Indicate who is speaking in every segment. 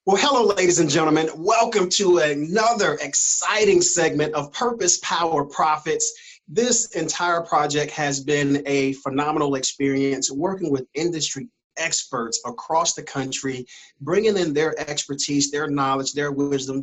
Speaker 1: Well, hello, ladies and gentlemen. Welcome to another exciting segment of Purpose, Power, Profits. This entire project has been a phenomenal experience working with industry experts across the country, bringing in their expertise, their knowledge, their wisdom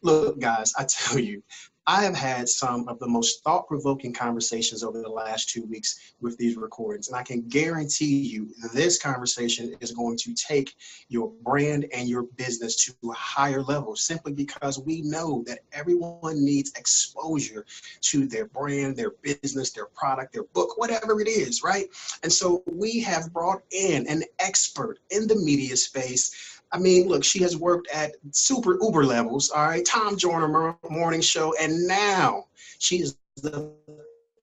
Speaker 1: look, guys, I tell you, I have had some of the most thought-provoking conversations over the last 2 weeks with these recordings, and I can guarantee you this conversation is going to take your brand and your business to a higher level, simply because we know that everyone needs exposure to their brand, their business, their product, their book, whatever it is, right? And so we have brought in an expert in the media space. I mean, look, she has worked at super Uber levels, all right, Tom Joyner Morning Show, and now she is the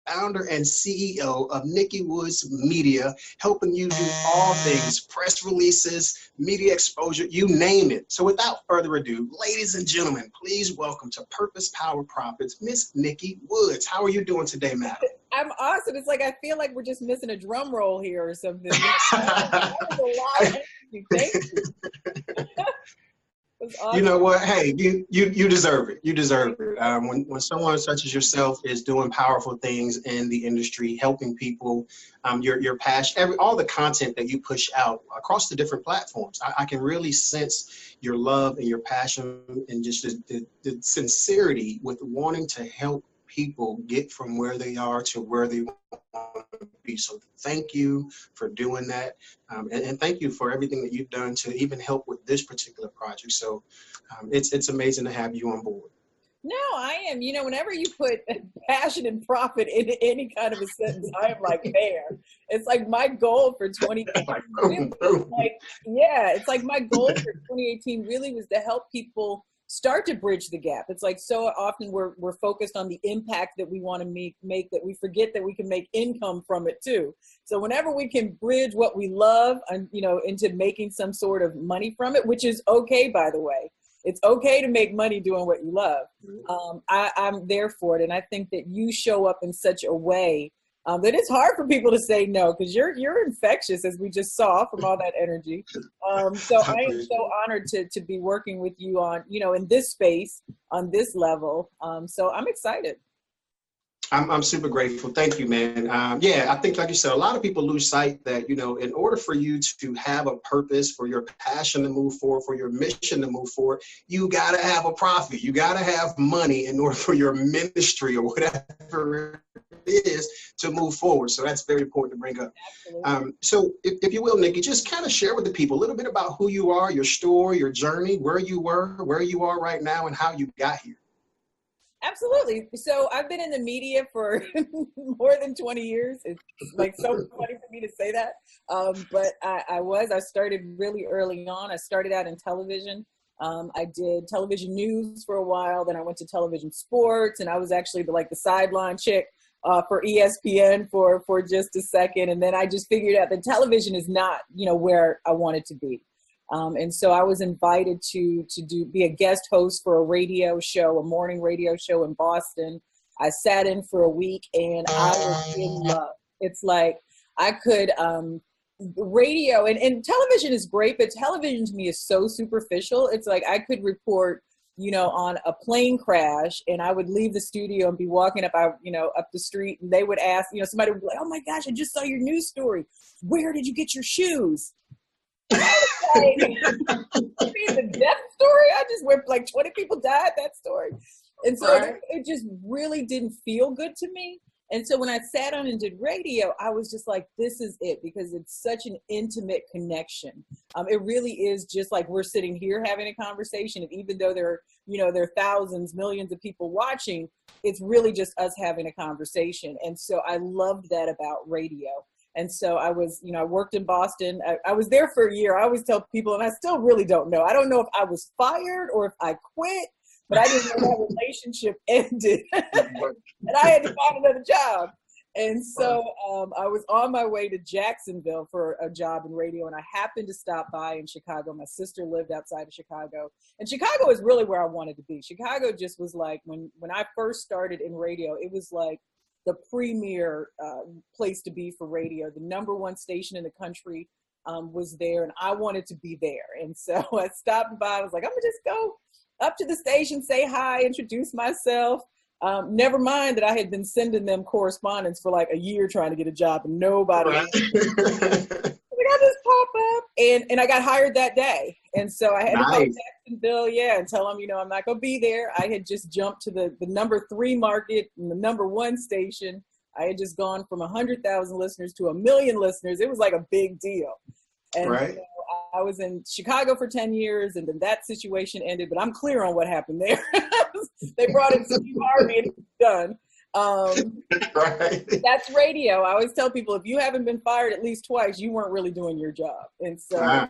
Speaker 1: founder and CEO of Nikki Woods Media, helping you do all things, press releases, media exposure, you name it. So without further ado, ladies and gentlemen, please welcome to Purpose, Power, Profits, Miss Nikki Woods. How are you doing today, madam?
Speaker 2: I'm awesome. It's like I feel like we're just missing a drum roll here or something. That was a lot of energy. Thank you.
Speaker 1: Awesome. You know what? Hey, you deserve it. You deserve it. When someone such as yourself is doing powerful things in the industry, helping people, your passion, all the content that you push out across the different platforms, I can really sense your love and your passion and just the sincerity with wanting to help people get from where they are to where they want to be. So thank you for doing that. And thank you for everything that you've done to even help with this particular project. So it's amazing to have you on board.
Speaker 2: No, I am. You know, whenever you put passion and profit into any kind of a sentence, I am like there. It's like my goal for 2018. It's like my goal for 2018 really was to help people start to bridge the gap. It's like so often we're focused on the impact that we want to make that we forget that we can make income from it too. So whenever we can bridge what we love and into making some sort of money from it, which is okay, by the way. It's okay to make money doing what you love. I'm there for it. And I think that you show up in such a way that it's hard for people to say no, because you're infectious, as we just saw from all that energy. So I am so honored to be working with you on, in this space, on this level. So I'm excited.
Speaker 1: I'm super grateful. Thank you, man. Yeah, I think, like you said, a lot of people lose sight that, in order for you to have a purpose, for your passion to move forward, for your mission to move forward, you got to have a profit. You got to have money in order for your ministry or whatever it is to move forward. So that's very important to bring up. So if you will, Nikki, just kind of share with the people a little bit about who you are, your story, your journey, where you were, where you are right now, and how you got here.
Speaker 2: Absolutely. So I've been in the media for more than 20 years. It's like so funny for me to say that. But I started really early on. I started out in television. I did television news for a while. Then I went to television sports, and I was actually the sideline chick for ESPN for just a second. And then I just figured out that television is not, where I wanted to be. And so I was invited to be a guest host for a radio show, a morning radio show in Boston. I sat in for a week and I was in love. It's like I could, radio and television is great, but television to me is so superficial. It's like I could report, on a plane crash, and I would leave the studio and be walking up the street, and they would ask, somebody would be like, "Oh my gosh, I just saw your news story. Where did you get your shoes?" The death story, I just went 20 people died, that story. And so it just really didn't feel good to me. And so when I sat on and did radio, I was just like, this is it, because it's such an intimate connection. It really is just like we're sitting here having a conversation. And even though there are thousands, millions of people watching, it's really just us having a conversation. And so I loved that about radio. And so I was, I worked in Boston. I was there for a year. I always tell people, and I still really don't know. I don't know if I was fired or if I quit, but I didn't know that relationship ended. And I had to find another job. And so I was on my way to Jacksonville for a job in radio, and I happened to stop by in Chicago. My sister lived outside of Chicago. And Chicago is really where I wanted to be. Chicago just was like, when I first started in radio, it was like the premier place to be for radio, the #1 station in the country was there, and I wanted to be there. And so I stopped by. I was like, I'm gonna just go up to the station, say hi, introduce myself. Never mind that I had been sending them correspondence for like a year trying to get a job, and nobody.
Speaker 1: Right.
Speaker 2: I just pop up, and I got hired that day. And so I had to call Jacksonville, and tell them, I'm not gonna be there. I had just jumped to the number 3 market and the number 1 station. I had just gone from 100,000 listeners to 1 million listeners. It was like a big deal. And so I was in Chicago for 10 years, and then that situation ended, but I'm clear on what happened there. They brought in Steve Harvey and it was done. That's radio. I always tell people, if you haven't been fired at least twice, you weren't really doing your job. And so,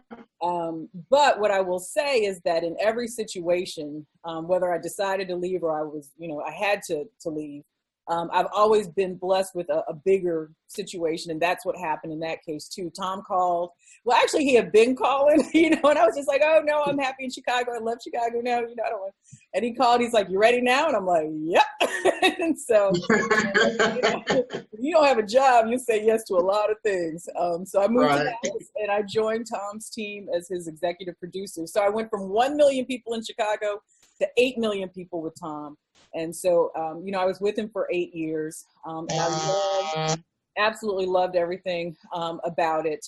Speaker 2: but what I will say is that in every situation, whether I decided to leave or I was, I had to leave, I've always been blessed with a bigger situation, and that's what happened in that case too. Tom called. Well, actually, he had been calling, and I was just like, "Oh no, I'm happy in Chicago. I love Chicago now. I don't want." And he called. He's like, "You ready now?" And I'm like, "Yep." And so, if you don't have a job, you say yes to a lot of things. So I moved to Dallas, and I joined Tom's team as his executive producer. So I went from 1 million people in Chicago to 8 million people with Tom. And so, I was with him for 8 years, and I absolutely loved everything about it,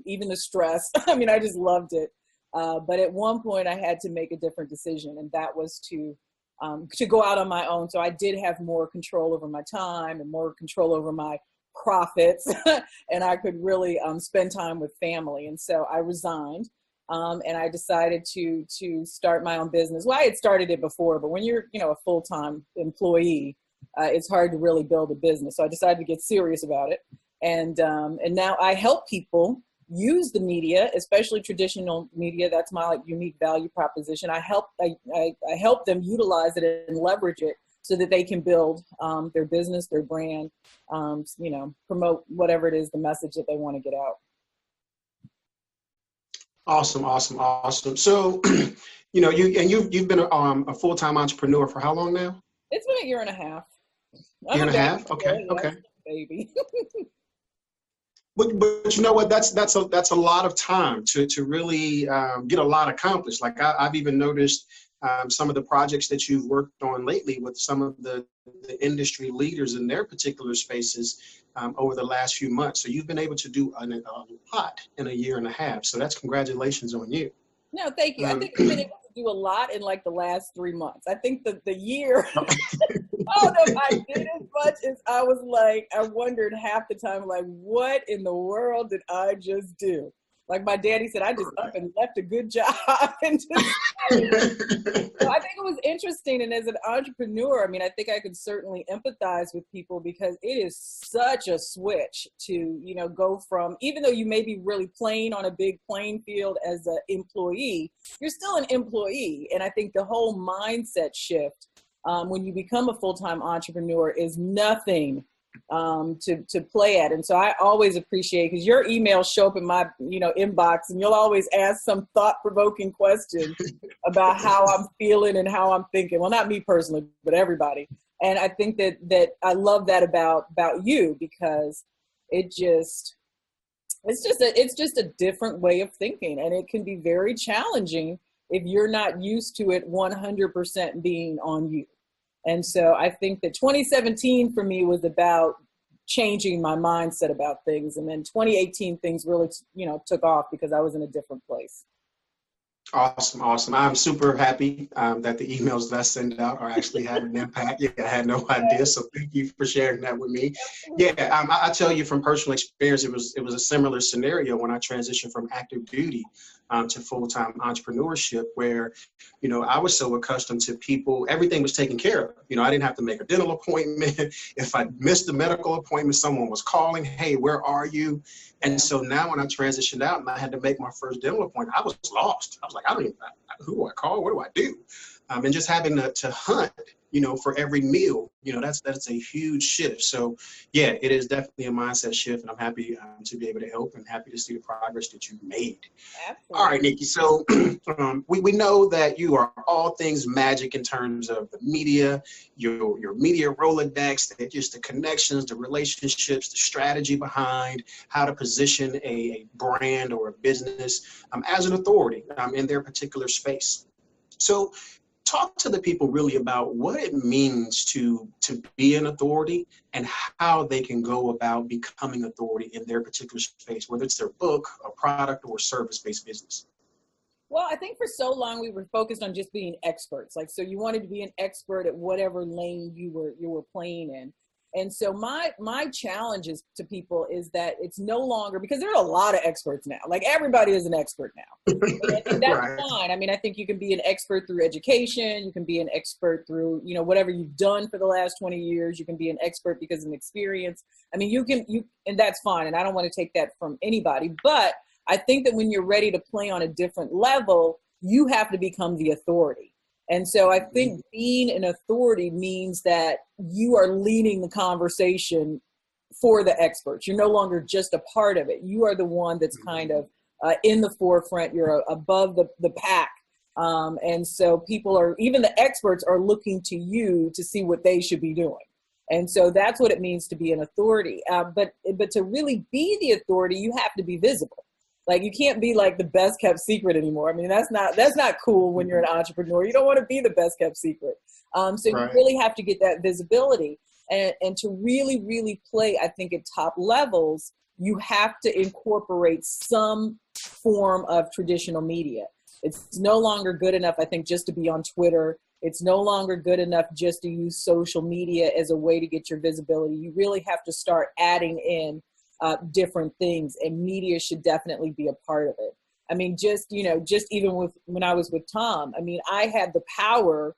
Speaker 2: even the stress. I just loved it. But at one point, I had to make a different decision, and that was to go out on my own. So I did have more control over my time and more control over my profits, and I could really spend time with family. And so I resigned. And I decided to start my own business. Well, I had started it before, but when you're, a full-time employee, it's hard to really build a business. So I decided to get serious about it. And now I help people use the media, especially traditional media. That's my unique value proposition. I help them utilize it and leverage it so that they can build their business, their brand, promote whatever it is, the message that they want to get out.
Speaker 1: Awesome. So, you've been a full-time entrepreneur for how long now?
Speaker 2: It's been 1.5 years.
Speaker 1: Year and a half? Okay.
Speaker 2: Baby.
Speaker 1: But you know what? That's a lot of time to really get a lot accomplished. Like I've even noticed some of the projects that you've worked on lately with some of the industry leaders in their particular spaces over the last few months. So you've been able to do a lot in 1.5 years. So that's congratulations on you.
Speaker 2: No, thank you. I think I've been able to do a lot in like the last 3 months. I think the year, I don't know if I did as much as I was like, I wondered half the time, like, what in the world did I just do? Like my daddy said, I just up and left a good job. And so I think it was interesting. And as an entrepreneur, I think I could certainly empathize with people because it is such a switch to, go from, even though you may be really playing on a big playing field as an employee, you're still an employee. And I think the whole mindset shift when you become a full-time entrepreneur is nothing to play at. And so I always appreciate, because your emails show up in my inbox, and you'll always ask some thought-provoking question about how I'm feeling and how I'm thinking. Well, not me personally, but everybody. And I think that I love that about you, because it's just a different way of thinking, and it can be very challenging if you're not used to it 100% being on you. And so I think that 2017 for me was about changing my mindset about things. And then 2018, things really, took off because I was in a different place.
Speaker 1: Awesome. I'm super happy that the emails that I send out are actually having an impact. Yeah, I had no idea. So thank you for sharing that with me. Yeah, I tell you from personal experience, it was a similar scenario when I transitioned from active duty to full-time entrepreneurship, where, I was so accustomed to people, everything was taken care of. I didn't have to make a dental appointment. If I missed a medical appointment, someone was calling, hey, where are you? And so now when I transitioned out and I had to make my first dental appointment, I was lost. I was like, who do I call? What do I do? And just having to hunt, for every meal, that's a huge shift. So yeah, it is definitely a mindset shift, and I'm happy to be able to help and happy to see the progress that you've made. All
Speaker 2: Absolutely.
Speaker 1: right, Nikki. So we know that you are all things magic in terms of the media, your media Rolodex, just the connections, the relationships, the strategy behind how to position a brand or a business as an authority in their particular space. So talk to the people really about what it means to be an authority and how they can go about becoming authority in their particular space, whether it's their book, a product, or a service-based business.
Speaker 2: Well, I think for so long we were focused on just being experts. Like, so you wanted to be an expert at whatever lane you were playing in. And so my challenges to people is that it's no longer, because there are a lot of experts now. Like, everybody is an expert now. And that's
Speaker 1: Right.
Speaker 2: fine. I mean, I think you can be an expert through education. You can be an expert through, whatever you've done for the last 20 years. You can be an expert because of experience. I mean, and that's fine. And I don't want to take that from anybody. But I think that when you're ready to play on a different level, you have to become the authority. And so I think being an authority means that you are leading the conversation for the experts. You're no longer just a part of it. You are the one that's kind of in the forefront. You're above the pack. And so even the experts are looking to you to see what they should be doing. And so that's what it means to be an authority. But to really be the authority, you have to be visible. Like, you can't be like the best kept secret anymore. I mean, that's not cool when you're an entrepreneur. You don't want to be the best kept secret. So
Speaker 1: Right.
Speaker 2: You really have to get that visibility, and to really, really play, I think, at top levels, you have to incorporate some form of traditional media. It's no longer good enough, I think, just to be on Twitter. It's no longer good enough just to use social media as a way to get your visibility. You really have to start adding in different things, and media should definitely be a part of it. I mean, just even when I was with Tom, I mean, I had the power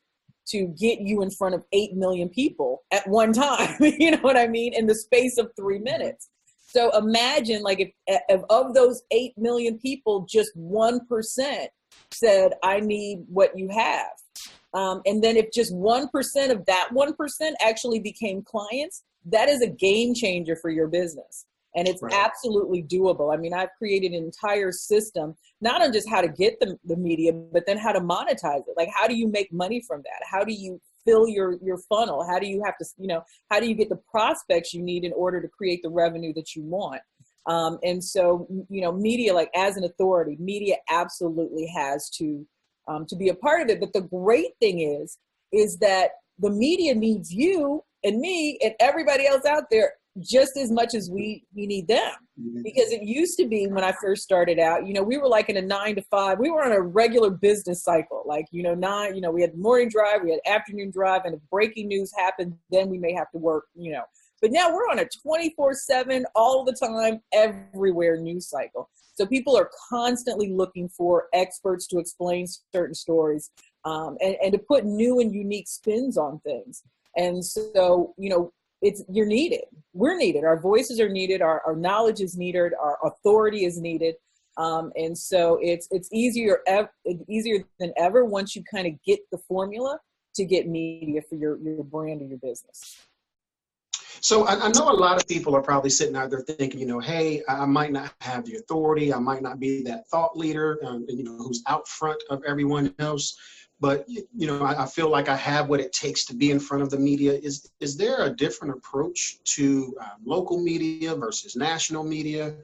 Speaker 2: to get you in front of 8 million people at one time, you know what I mean, in the space of 3 minutes. So imagine, like, if of those 8 million people, just 1% said, I need what you have. And then if just 1% of that 1% actually became clients, that is a game changer for your business. And it's
Speaker 1: Right.
Speaker 2: absolutely doable. I mean, I've created an entire system, not on just how to get the media, but then how to monetize it. Like, how do you make money from that? How do you fill your funnel? How do you have to, how do you get the prospects you need in order to create the revenue that you want? And so, media, like, as an authority, media absolutely has to be a part of it. But the great thing is that the media needs you and me and everybody else out there just as much as we need them. Because it used to be, when I first started out, we were like in a 9 to 5. We were on a regular business cycle. Like, we had morning drive, we had afternoon drive, and if breaking news happened, then we may have to work, But now we're on a 24/7, all the time, everywhere news cycle. So people are constantly looking for experts to explain certain stories, and to put new and unique spins on things. And so, you're needed. We're needed. Our voices are needed. Our knowledge is needed. Our authority is needed. And so it's easier than ever once you kind of get the formula to get media for your brand or your business.
Speaker 1: So I know a lot of people are probably sitting out there thinking, hey, I might not have the authority. I might not be that thought leader, who's out front of everyone else. But, I feel like I have what it takes to be in front of the media. Is there a different approach to local media versus national media?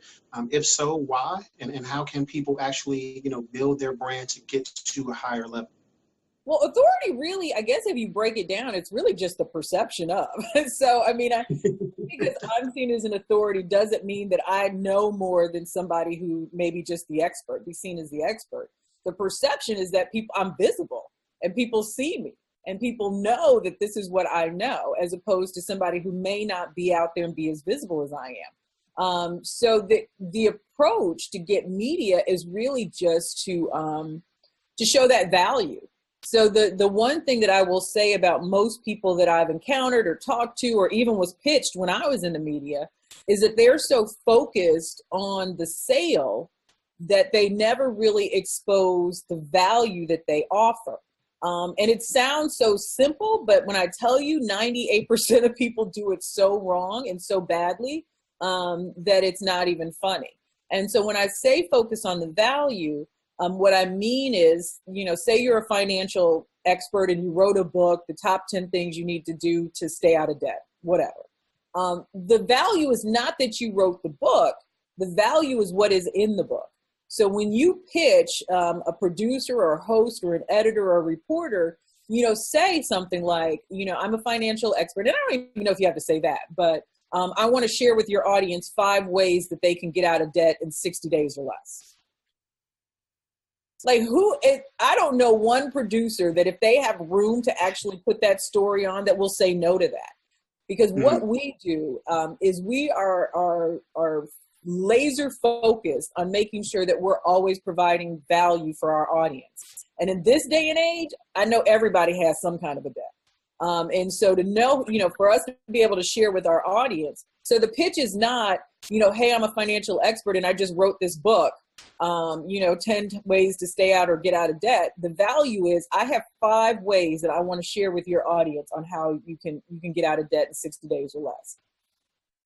Speaker 1: If so, why? And how can people actually, build their brand to get to a higher level?
Speaker 2: Well, authority really, I guess if you break it down, it's really just the perception of. So, I mean, because I'm seen as an authority doesn't mean that I know more than somebody who may be just the expert, be seen as the expert. The perception is that I'm visible and people see me and people know that this is what I know, as opposed to somebody who may not be out there and be as visible as I am. So the approach to get media is really just to show that value. So the one thing that I will say about most people that I've encountered or talked to, or even was pitched when I was in the media, is that they're so focused on the sale that they never really expose the value that they offer. And it sounds so simple, but when I tell you 98% of people do it so wrong and so badly that it's not even funny. And so when I say focus on the value, what I mean is, say you're a financial expert and you wrote a book, the top 10 things you need to do to stay out of debt, whatever. The value is not that you wrote the book. The value is what is in the book. So when you pitch a producer or a host or an editor or a reporter, say something like, I'm a financial expert. And I don't even know if you have to say that, but I want to share with your audience 5 ways that they can get out of debt in 60 days or less. Like I don't know one producer that if they have room to actually put that story on that will say no to that. Because what we do is we are laser focused on making sure that we're always providing value for our audience. And in this day and age, I know everybody has some kind of a debt. And so to know, for us to be able to share with our audience. So the pitch is not, hey, I'm a financial expert and I just wrote this book, 10 ways to stay out or get out of debt. The value is I have 5 ways that I want to share with your audience on how you can get out of debt in 60 days or less.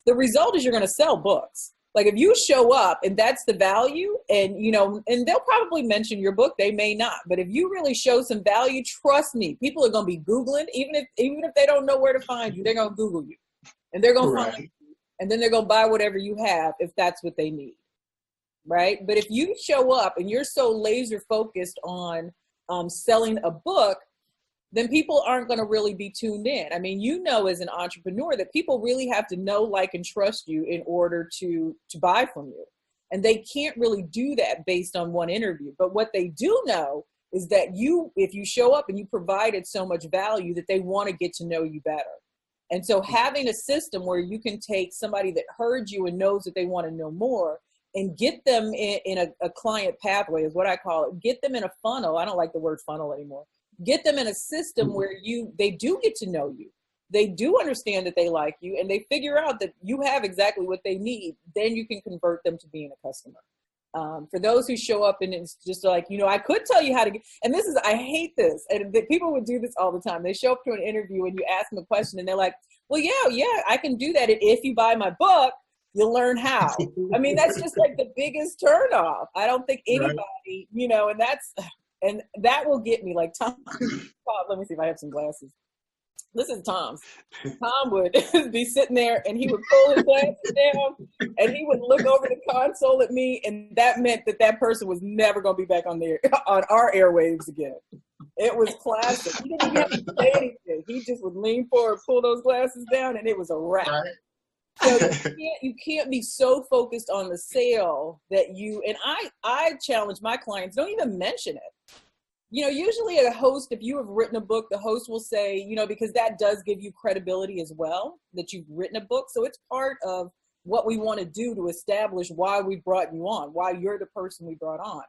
Speaker 2: The result is you're going to sell books. Like if you show up and that's the value and, and they'll probably mention your book, they may not, but if you really show some value, trust me, people are going to be Googling, even if they don't know where to find you, they're going to Google you and they're going to find you and then they're going to buy whatever you have if that's what they need. Right. But if you show up and you're so laser focused on selling a book, then people aren't going to really be tuned in. I mean, as an entrepreneur that people really have to know, like, and trust you in order to buy from you. And they can't really do that based on one interview. But what they do know is that if you show up and you provided so much value that they want to get to know you better. And so having a system where you can take somebody that heard you and knows that they want to know more and get them in a client pathway is what I call it. Get them in a funnel. I don't like the word funnel anymore. Get them in a system where they do get to know you. They do understand that they like you and they figure out that you have exactly what they need. Then you can convert them to being a customer. For those who show up and it's just like, I could tell you how to get, and I hate this. And people would do this all the time. They show up to an interview and you ask them a question and they're like, well, yeah, I can do that. And if you buy my book, you'll learn how. I mean, that's just like the biggest turnoff. I don't think anybody, and that will get me like Tom, let me see if I have some glasses. This is Tom's. Tom would be sitting there and he would pull his glasses down and he would look over the console at me. And that meant that person was never going to be back on our airwaves again. It was classic. He didn't even have to say anything. He just would lean forward, pull those glasses down, and it was a wrap. So you can't be so focused on the sale that and I challenge my clients, don't even mention it. Usually a host, if you have written a book, the host will say, because that does give you credibility as well, that you've written a book. So it's part of what we want to do to establish why we brought you on, why you're the person we brought on.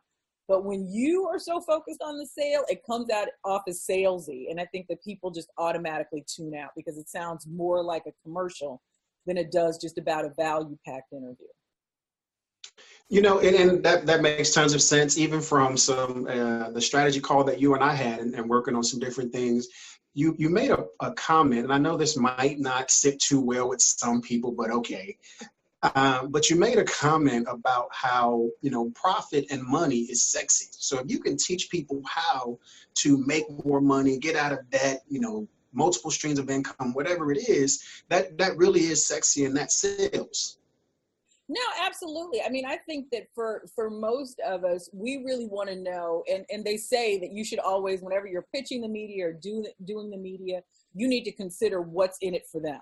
Speaker 2: But when you are so focused on the sale, it comes out off as salesy. And I think that people just automatically tune out because it sounds more like a commercial than it does just about a value-packed interview.
Speaker 1: And that makes tons of sense, even from some the strategy call that you and I had and working on some different things. You made a comment, and I know this might not sit too well with some people, but okay. But you made a comment about how, profit and money is sexy. So if you can teach people how to make more money, get out of debt, multiple streams of income, whatever it is, that really is sexy and that sells.
Speaker 2: No, absolutely. I mean, I think that for most of us, we really want to know, and they say that you should always, whenever you're pitching the media or doing the media, you need to consider what's in it for them.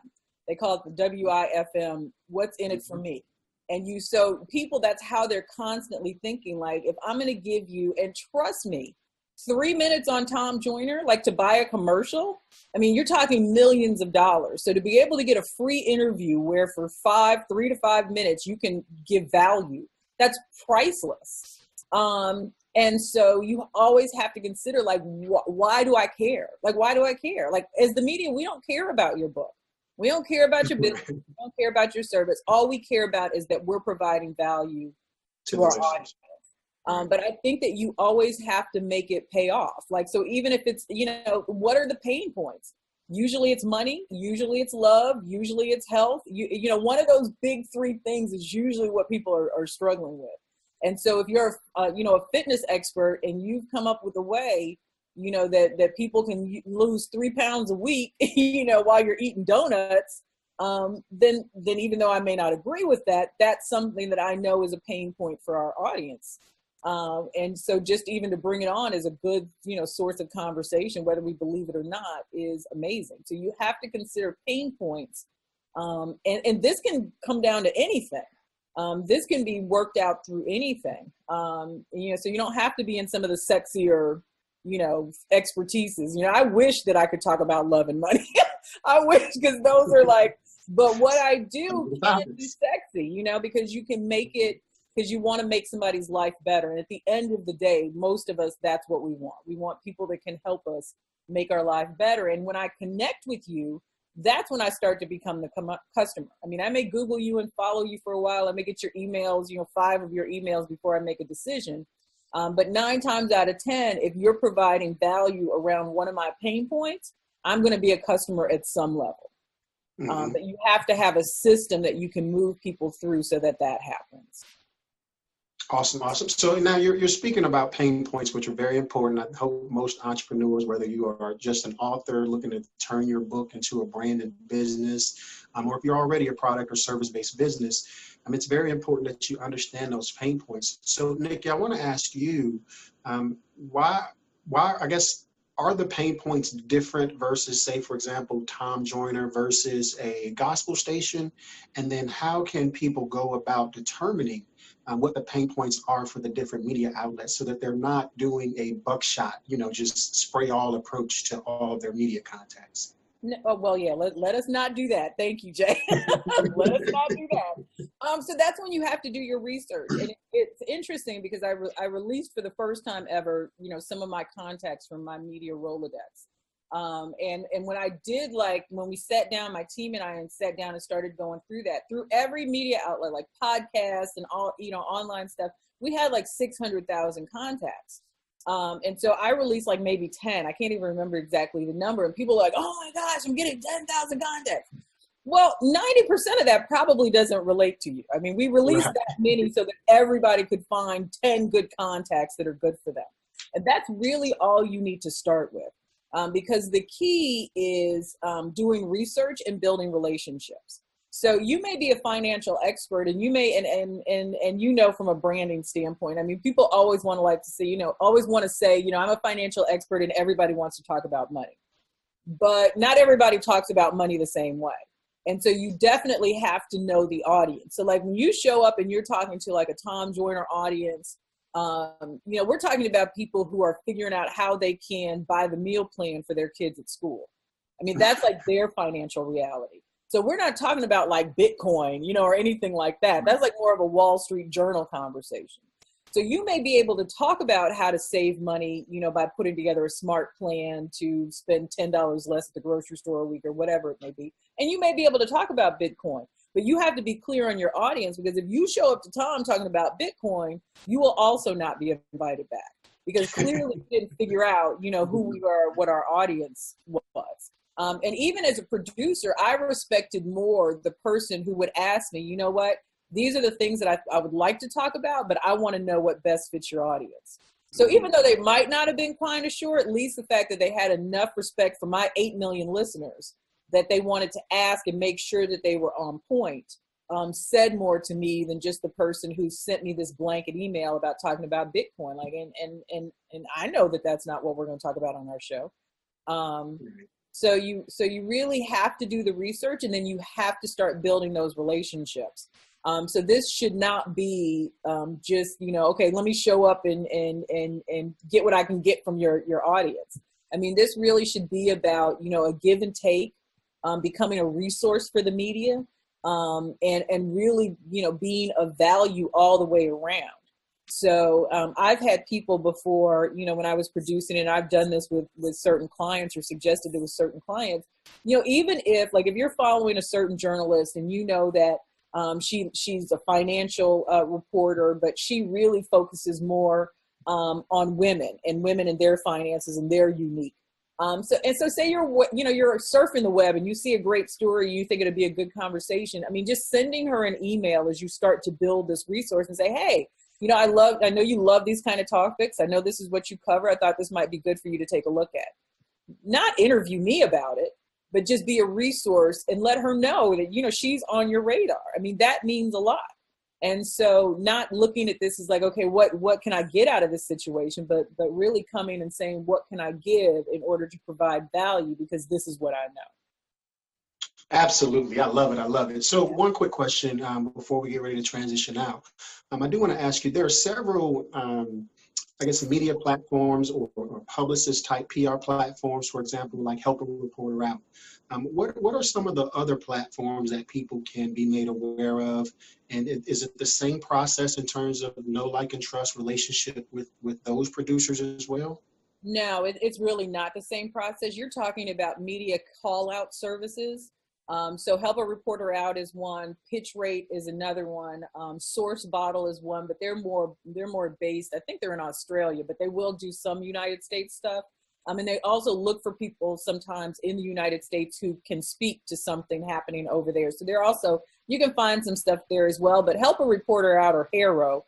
Speaker 2: They call it the WIFM, what's in it for me. And so people, that's how they're constantly thinking, like, if I'm going to give you, and trust me, 3 minutes on Tom Joyner, like to buy a commercial, I mean, you're talking millions of dollars. So to be able to get a free interview where for 3 to 5 minutes, you can give value, that's priceless. And so you always have to consider, like, why do I care? Like, why do I care? Like, as the media, we don't care about your book. We don't care about your business. We don't care about your service. All we care about is that we're providing value to our audience. But I think that you always have to make it pay off. Like, so even if it's, what are the pain points? Usually it's money, usually it's love, usually it's health. One of those big three things is usually what people are struggling with. And so if you're, a fitness expert and you've come up with a way, that people can lose 3 pounds a week, while you're eating donuts, then even though I may not agree with that, that's something that I know is a pain point for our audience. And so just even to bring it on as a good, source of conversation, whether we believe it or not, is amazing. So you have to consider pain points. And this can come down to anything. This can be worked out through anything. So you don't have to be in some of the sexier, expertises. I wish that I could talk about love and money. I wish, because those are like, but what I do can be sexy, because you can make it, because you want to make somebody's life better. And at the end of the day, most of us, that's what we want. We want people that can help us make our life better. And when I connect with you, that's when I start to become the customer. I mean, I may Google you and follow you for a while. I may get your emails, 5 of your emails before I make a decision. But 9 times out of 10, if you're providing value around one of my pain points, I'm going to be a customer at some level. But you have to have a system that you can move people through so that happens.
Speaker 1: Awesome. So now you're speaking about pain points, which are very important. I hope most entrepreneurs, whether you are just an author looking to turn your book into a branded business, or if you're already a product or service-based business, it's very important that you understand those pain points. So Nikki, I want to ask you, why, I guess, are the pain points different versus, say, for example, Tom Joyner versus a gospel station? And then how can people go about determining what the pain points are for the different media outlets so that they're not doing a buckshot, just spray all approach to all of their media contacts?
Speaker 2: No, well, yeah, let us not do that. Thank you, Jay. Let us not do that. So that's when you have to do your research. And it's interesting because I released for the first time ever, some of my contacts from my media Rolodex. And when I did, when we sat down, my team and I sat down and started going through every media outlet, like podcasts and all, online stuff, we had 600,000 contacts. And so I released maybe 10. I can't even remember exactly the number. And people are like, oh my gosh, I'm getting 10,000 contacts. Well, 90% of that probably doesn't relate to you. I mean, we released that many so that everybody could find 10 good contacts that are good for them. And that's really all you need to start with. Because the key is doing research and building relationships. So you may be a financial expert and you may, and from a branding standpoint, I mean, people always want to say, I'm a financial expert and everybody wants to talk about money. But not everybody talks about money the same way. And so you definitely have to know the audience. So when you show up and you're talking to a Tom Joyner audience, we're talking about people who are figuring out how they can buy the meal plan for their kids at school. I mean, that's their financial reality. So we're not talking about Bitcoin, or anything like that. That's more of a Wall Street Journal conversation. So you may be able to talk about how to save money, by putting together a smart plan to spend $10 less at the grocery store a week or whatever it may be. And you may be able to talk about Bitcoin. But you have to be clear on your audience, because if you show up to Tom talking about Bitcoin, you will also not be invited back, because clearly you didn't figure out, who we are, what our audience was. And even as a producer, I respected more the person who would ask me, these are the things that I would like to talk about, but I want to know what best fits your audience. So even though they might not have been kind of sure, at least the fact that they had enough respect for my 8 million listeners that they wanted to ask and make sure that they were on point, said more to me than just the person who sent me this blanket email about talking about Bitcoin. And I know that that's not what we're going to talk about on our show. So you really have to do the research, and then you have to start building those relationships. So this should not be just, okay, let me show up and get what I can get from your audience. I mean, this really should be about, a give and take. Becoming a resource for the media, and really, being of value all the way around. So I've had people before, when I was producing, and I've done this with certain clients or suggested it with certain clients, even if you're following a certain journalist and that She's a financial reporter, but she really focuses more on women and their finances and their unique. So say you're surfing the web and you see a great story, you think it'd be a good conversation. I mean, just sending her an email as you start to build this resource and say, hey, I know you love these kind of topics. I know this is what you cover. I thought this might be good for you to take a look at. Not interview me about it, but just be a resource and let her know that, she's on your radar. I mean, that means a lot. And so not looking at this as like, okay, what can I get out of this situation? But really coming and saying, what can I give in order to provide value? Because this is what I know.
Speaker 1: Absolutely. I love it. I love it. So one quick question before we get ready to transition out. I do want to ask you, there are several, media platforms or publicist type PR platforms, for example, like Help a Reporter Out. What are some of the other platforms that people can be made aware of? And is it the same process in terms of know, like, and trust relationship with those producers as well?
Speaker 2: No, it's really not the same process. You're talking about media call out services. So Help a Reporter Out is one, Pitch Rate is another one, Source Bottle is one, but they're more based, I think they're in Australia, but they will do some United States stuff. And they also look for people sometimes in the United States who can speak to something happening over there. So you can find some stuff there as well, but Help a Reporter Out, or HARO,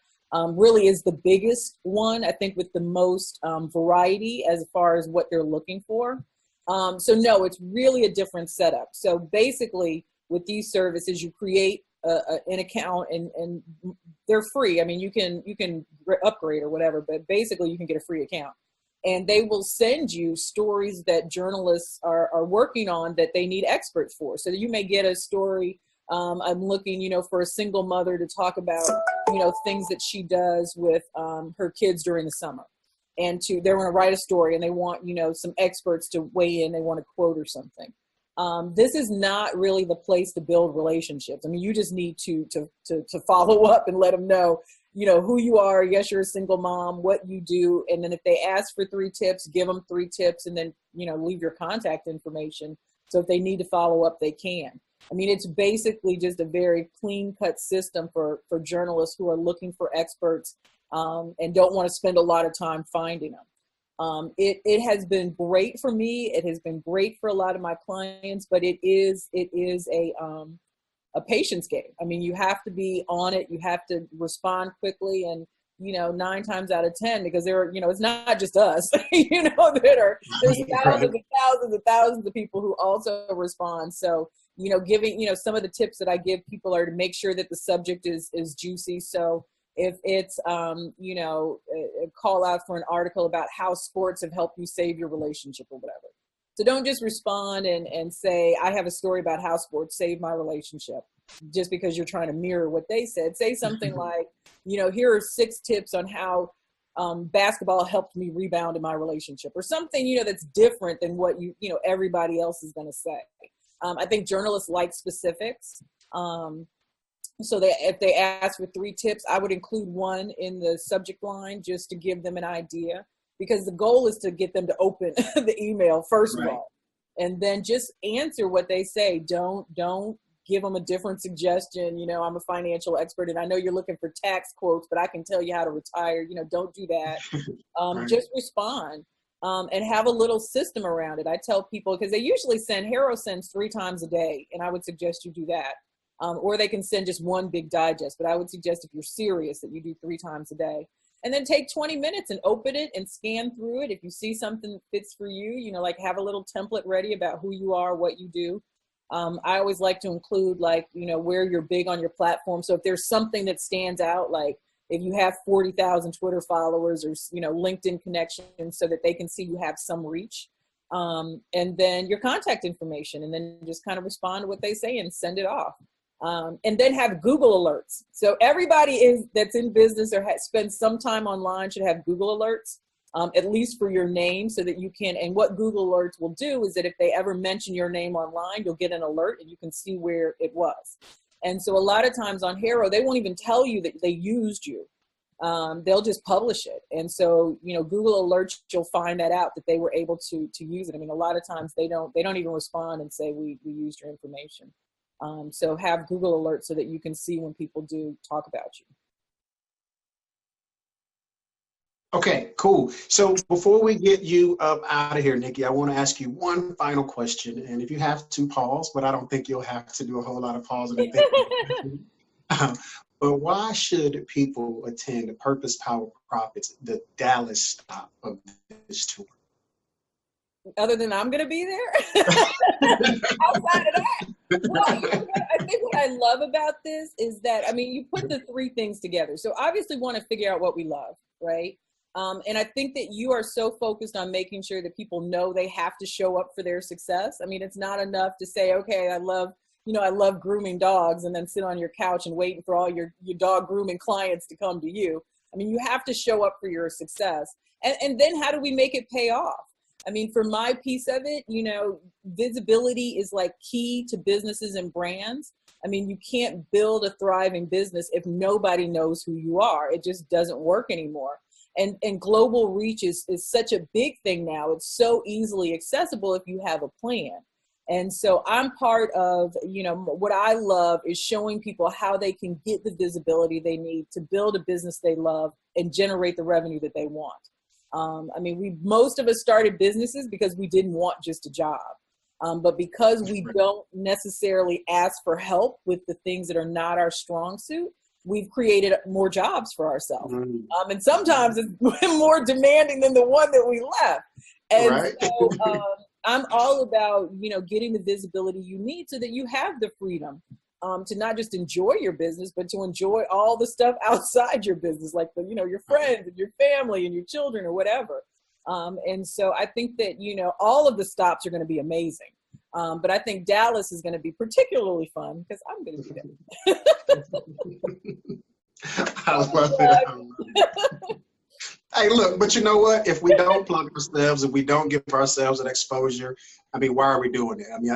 Speaker 2: really is the biggest one, I think, with the most variety as far as what they're looking for. So no, it's really a different setup. So basically with these services, you create an account and they're free. I mean, you can upgrade or whatever, but basically you can get a free account. And they will send you stories that journalists are working on that they need experts for. So you may get a story. I'm looking, for a single mother to talk about, things that she does with her kids during the summer. And they want to write a story and they want, some experts to weigh in. They want a quote or something. This is not really the place to build relationships. I mean, you just need to follow up and let them know, who you are. Yes, you're a single mom, what you do. And then if they ask for 3 tips, give them 3 tips and then, leave your contact information. So if they need to follow up, they can. I mean, it's basically just a very clean cut system for journalists who are looking for experts and don't want to spend a lot of time finding them. It has been great for me. It has been great for a lot of my clients, but it is a patience game. I mean, you have to be on it. You have to respond quickly, and 9 times out of 10, because it's not just us. There's thousands and thousands and thousands of people who also respond. So giving some of the tips that I give people are to make sure that the subject is juicy. So if it's a call out for an article about how sports have helped you save your relationship or whatever. So don't just respond and say, I have a story about how sports saved my relationship, just because you're trying to mirror what they said. Say something like, here are 6 tips on how basketball helped me rebound in my relationship, or something, that's different than what everybody else is going to say. I think journalists like specifics. So if they ask for 3 tips, I would include 1 in the subject line just to give them an idea, because the goal is to get them to open the email first of all, and then just answer what they say. Don't give them a different suggestion. I'm a financial expert and I know you're looking for tax quotes, but I can tell you how to retire. Don't do that. Just respond. And have a little system around it. I tell people, because they usually HARO sends 3 times a day, and I would suggest you do that. Or they can send just 1 big digest, but I would suggest, if you're serious, that you do 3 times a day. And then take 20 minutes and open it and scan through it. If you see something that fits for you, like have a little template ready about who you are, what you do. I always like to include where you're big on your platform. So if there's something that stands out, like if you have 40,000 Twitter followers or, LinkedIn connections, so that they can see you have some reach. And then your contact information, and then just kind of respond to what they say and send it off. And then have Google alerts. So everybody that's in business or spends some time online should have Google alerts, at least for your name, so that you can, and what Google alerts will do is that if they ever mention your name online, you'll get an alert and you can see where it was. And so a lot of times on HARO, they won't even tell you that they used you. They'll just publish it. And so, Google alerts, you'll find that out, that they were able to use it. I mean, a lot of times they don't even respond and say, we used your information. So have Google alerts so that you can see when people do talk about you.
Speaker 1: Okay, cool. So before we get you up out of here, Nikki, I want to ask you one final question. And if you have to, pause, but I don't think you'll have to do a whole lot of pausing and thinking. But why should people attend the Purpose Power Profits, the Dallas stop of this tour?
Speaker 2: Other than I'm going to be there? Outside of that? Well, I think what I love about this is that, I mean, you put the three things together. So obviously want to figure out what we love, right? And I think that you are so focused on making sure that people know they have to show up for their success. I mean, it's not enough to say, okay, I love grooming dogs and then sit on your couch and waiting for all your dog grooming clients to come to you. I mean, you have to show up for your success. And then how do we make it pay off? I mean, for my piece of it, visibility is like key to businesses and brands. I mean, you can't build a thriving business if nobody knows who you are. It just doesn't work anymore. And global reach is such a big thing now. It's so easily accessible if you have a plan. And so I'm part of, what I love is showing people how they can get the visibility they need to build a business they love and generate the revenue that they want. I mean, most of us started businesses because we didn't want just a job. But because we don't necessarily ask for help with the things that are not our strong suit, we've created more jobs for ourselves. And sometimes it's more demanding than the one that we left. And
Speaker 1: right.
Speaker 2: So I'm all about, getting the visibility you need so that you have the freedom to not just enjoy your business, but to enjoy all the stuff outside your business, like your friends and your family and your children or whatever. And so I think that, all of the stops are going to be amazing. But I think Dallas is going to be particularly fun because I'm going to be there.
Speaker 1: I love it. Hey, look, but you know what? If we don't plug ourselves, if we don't give ourselves an exposure, I mean, why are we doing it? I mean,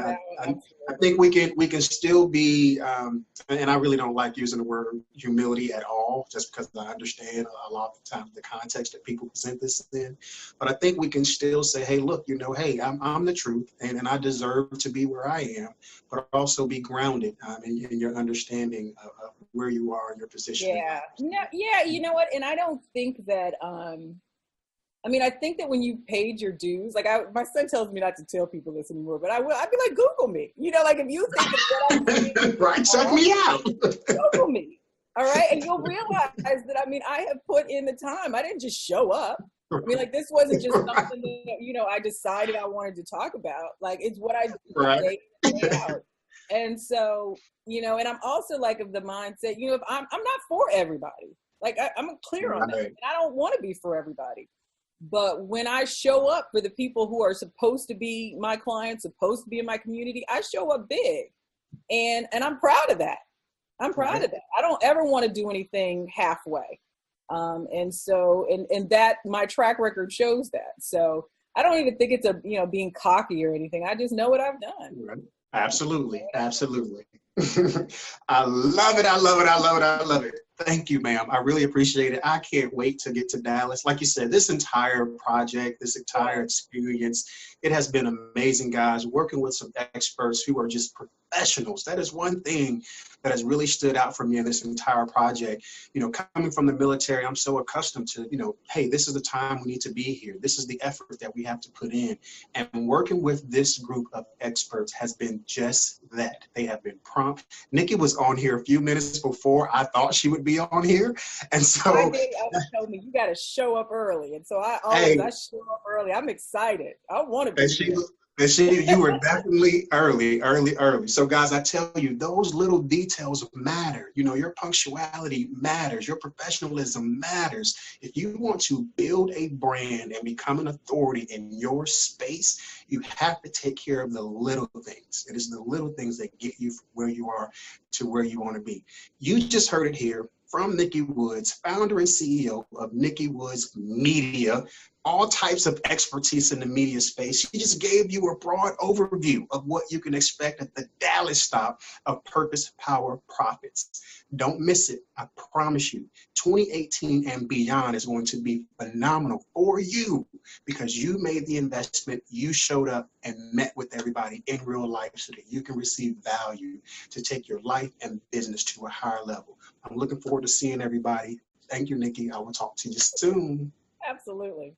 Speaker 1: I think we can still be, and I really don't like using the word humility at all, just because I understand a lot of the time the context that people present this in. But I think we can still say, hey, look, hey, I'm the truth, and I deserve to be where I am, but also be grounded in your understanding of where you are in your position.
Speaker 2: Yeah, you know what? And I don't think that. I think that when you paid your dues, like my son tells me not to tell people this anymore, but I will. I'd be like, Google me. Like if you think that what I'm saying,
Speaker 1: right, check me out.
Speaker 2: Google me. All right, and you'll realize that I have put in the time. I didn't just show up. I mean, like this wasn't just something that I decided I wanted to talk about. Like it's what I do day out. And so and I'm also like of the mindset, if I'm not for everybody. Like I'm clear on that. And I don't want to be for everybody. But when I show up for the people who are supposed to be my clients, supposed to be in my community, I show up big. And I'm proud of that. I'm proud of that. I don't ever want to do anything halfway. And so, and that my track record shows that. So I don't even think it's being cocky or anything. I just know what I've done.
Speaker 1: Right. Absolutely. Absolutely. I love it. I love it. I love it. I love it. Thank you, ma'am. I really appreciate it. I can't wait to get to Dallas. Like you said, this entire project, this entire experience, it has been amazing, guys, working with some experts who are just professionals. That is one thing that has really stood out for me in this entire project. Coming from the military, I'm so accustomed to, hey, this is the time we need to be here. This is the effort that we have to put in. And working with this group of experts has been just that. They have been prompt. Nikki was on here a few minutes before I thought she would be on here. And so
Speaker 2: I told me you got to show up early. And so I show up early. I'm excited. I want to be here.
Speaker 1: You were definitely early. So guys, I tell you, those little details matter. Your punctuality matters. Your professionalism matters. If you want to build a brand and become an authority in your space, you have to take care of the little things. It is the little things that get you from where you are to where you want to be. You just heard it here from Nikki Woods, founder and CEO of Nikki Woods Media. all types of expertise in the media space. She just gave you a broad overview of what you can expect at the Dallas stop of Purpose, Power, Profits. Don't miss it. I promise you, 2018 and beyond is going to be phenomenal for you because you made the investment, you showed up and met with everybody in real life so that you can receive value to take your life and business to a higher level. I'm looking forward to seeing everybody. Thank you, Nikki. I will talk to you soon.
Speaker 2: Absolutely.